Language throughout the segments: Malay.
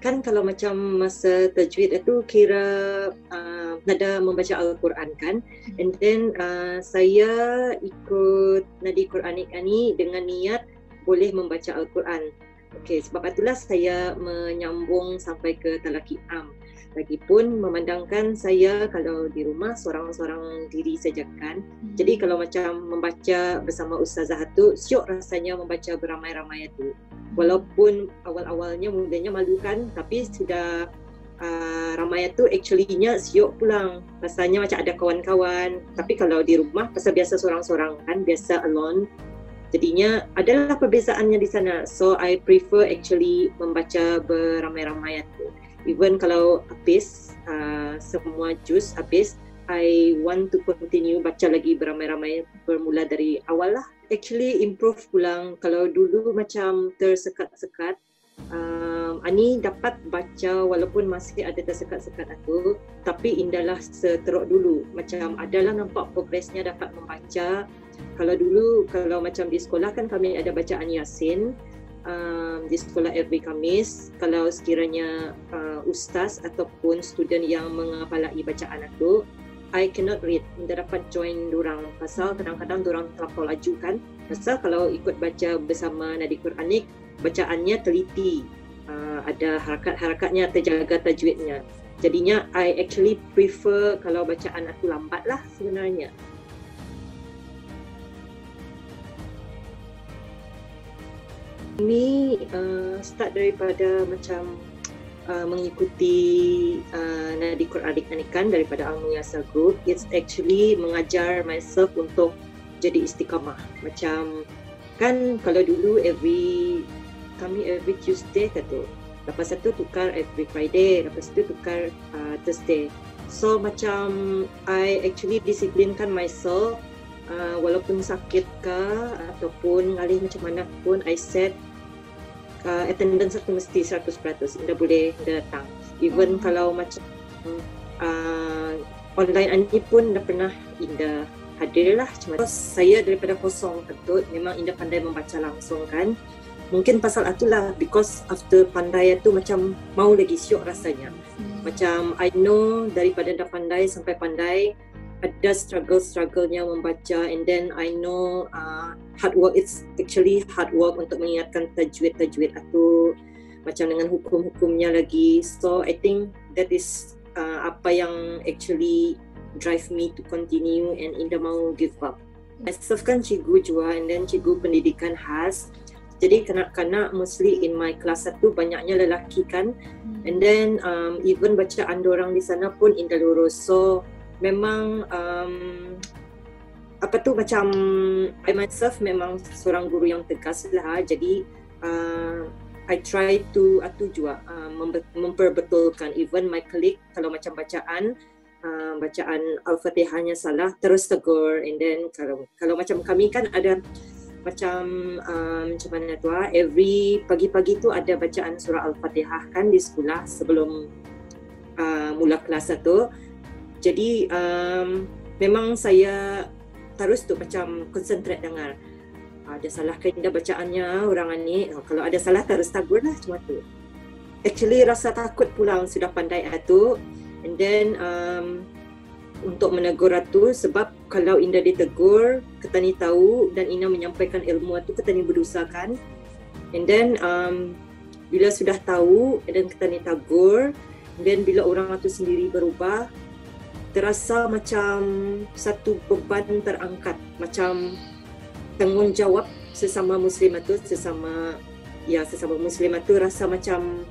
kan kalau macam masa tajwid itu kira nada membaca Al-Quran kan, and then saya ikut nadi Quranik ni dengan niat boleh membaca Al-Quran. Okey, sebab itulah saya menyambung sampai ke talaki am. Lagipun memandangkan saya kalau di rumah seorang-seorang diri saja kan. Jadi kalau macam membaca bersama Ustazah tu, syok rasanya membaca beramai-ramai tu. Walaupun awal-awalnya mudahnya malu kan, tapi sudah ramai tu actually-nya syok pulang. Rasanya macam ada kawan-kawan. Tapi kalau di rumah, pasal biasa seorang-seorang kan, biasa alone. Jadinya adalah perbezaannya di sana. So I prefer actually membaca beramai-ramai tu. Even kalau habis semua juz habis, I want to continue baca lagi beramai-ramai bermula dari awal lah. Actually improve pulang. Kalau dulu macam tersekat-sekat, Ani dapat baca walaupun masih ada tersekat-sekat aku, tapi indahlah seteruk dulu. Macam adalah nampak progresnya dapat membaca. Kalau dulu, kalau macam di sekolah kan kami ada bacaan Yasin di sekolah every Khamis. Kalau sekiranya ustaz ataupun student yang menghafalai bacaan aku, I cannot read, tidak dapat join dorang pasal kadang-kadang dorang terlampau laju kan. Pasal kalau ikut baca bersama nadi Quranik, bacaannya teliti, ada harakat-harakatnya, terjaga tajwidnya. Jadinya I actually prefer kalau bacaan aku lambat lah sebenarnya. Ini start daripada macam mengikuti nadi Quranik kan daripada Al-Muyasar Group. It's actually mengajar myself untuk jadi istiqamah. Macam kan kalau dulu kami every Tuesday kata, lepas itu tukar every Friday, lepas itu tukar Thursday. So macam I actually disiplinkan myself, walaupun sakit ke ataupun ngalih macam mana pun, I set attendance aku mesti 100%, tidak boleh datang. Even kalau macam online ni pun dah pernah Indah hadir lah. Cuma saya daripada kosong ketut, memang Indah pandai membaca langsung kan. Mungkin pasal itulah, because after pandai tu macam mau lagi syok rasanya. Macam I know daripada dah pandai sampai pandai, ada struggle-strugglenya membaca, and then I know hard work, it's actually hard work untuk mengingatkan tajwid aku, macam dengan hukum-hukumnya lagi. So I think that is apa yang actually drive me to continue and Indah mau give up. Myself kan cikgu juga, and then cikgu pendidikan khas. Jadi kanak-kanak mostly in my class tu banyaknya lelaki kan, and then even bacaan dorang di sana pun Indah lurus. So memang macam I myself memang seorang guru yang tegas lah. Jadi I try to juga memperbetulkan. Even my colleague kalau macam bacaan Al-Fatihahnya salah terus tegur. And then kalau macam kami kan ada macam mana tu every pagi-pagi tu ada bacaan surah Al-Fatihah kan di sekolah sebelum mula kelas tu. Jadi memang saya terus tu macam concentrate dengar. Ada salah ke Indah bacaannya orang ni. Kalau ada salah terus tagur lah macam tu. Actually rasa takut pulang sudah pandai tu. And then untuk menegur tu, sebab kalau Indah ditegur, ketani tahu dan Indah menyampaikan ilmu tu ketani berdosa kan. And then bila sudah tahu dan ketani tagur, dan bila orang tu sendiri berubah, terasa macam satu beban terangkat, macam tanggungjawab sesama muslimat tu, sesama muslimat tu rasa macam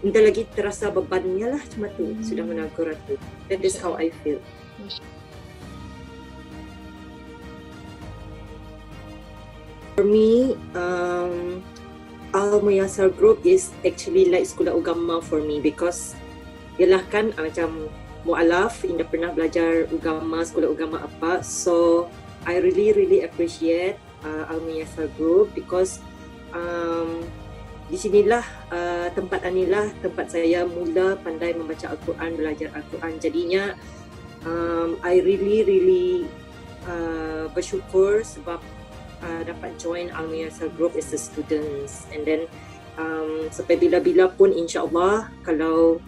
entah lagi terasa bebannya lah cuma tu sudah menegur tu. That is how I feel. For me, Al-Muyasar Group is actually like sekolah agama for me, because yalah kan macam mu'alaf, Indah pernah belajar agama, sekolah agama apa. So I really appreciate Al-Muyasar Group, because di sinilah tempat tempat saya mula pandai membaca Al-Quran, belajar Al-Quran. Jadinya I really bersyukur sebab dapat join Al-Muyasar Group as a student. And then sampai bila-bila pun insya-Allah kalau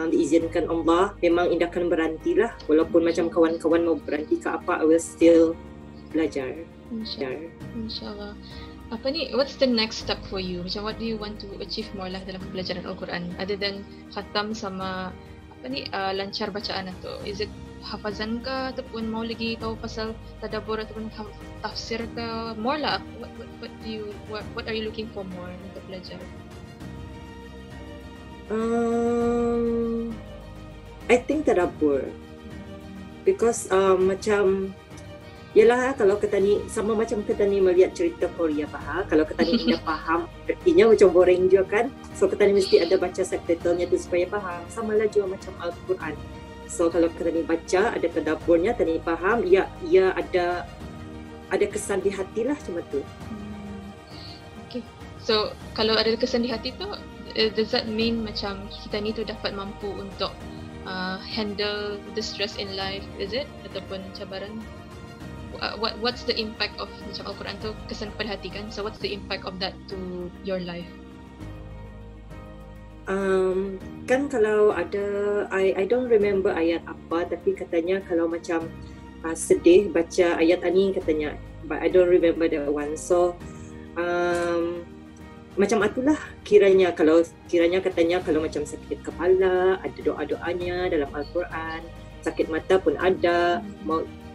diizinkan Allah memang Indah akan berhenti lah, walaupun macam kawan-kawan mau berhenti ke apa, I will still belajar. InsyaAllah. Apa ni, what's the next step for you? Macam what do you want to achieve more lah dalam pembelajaran Al-Quran other than khatam sama apa ni, lancar bacaan atau is it hafazan ke ataupun mau lagi tahu pasal tadabbur ataupun tafsir ke, more lah, what are you looking for more untuk belajar? I think tadabbur because macam yalah, kalau kita ni sama macam kita ni melihat cerita Korea kalau kita ni tidak faham artinya macam boring juga kan, so kita ni mesti ada baca subtitlenya tu supaya faham. Sama lah juga macam Al-Quran, so kalau kita ni baca ada tadabburnya, kita ni faham, ia ada kesan di hati lah, cuma tu. Okay, so kalau ada kesan di hati tu, does that mean macam kita ni tu dapat mampu untuk handle the stress in life, is it? Ataupun cabaran? What's the impact of macam Al-Quran tu kesan kepada hati kan? So what's the impact of that to your life? Kan kalau ada, I don't remember ayat apa, tapi katanya kalau macam sedih baca ayat ni katanya, but I don't remember that one. So macam itulah kiranya katanya kalau macam sakit kepala ada doa-doanya dalam Al-Quran, sakit mata pun ada,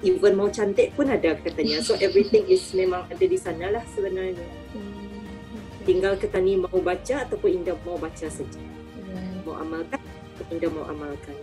even mau cantik pun ada katanya. So everything is memang ada di sana lah sebenarnya. Tinggal kita ni mau baca ataupun Indah mau baca saja. Mau amalkan, Indah mau amalkan.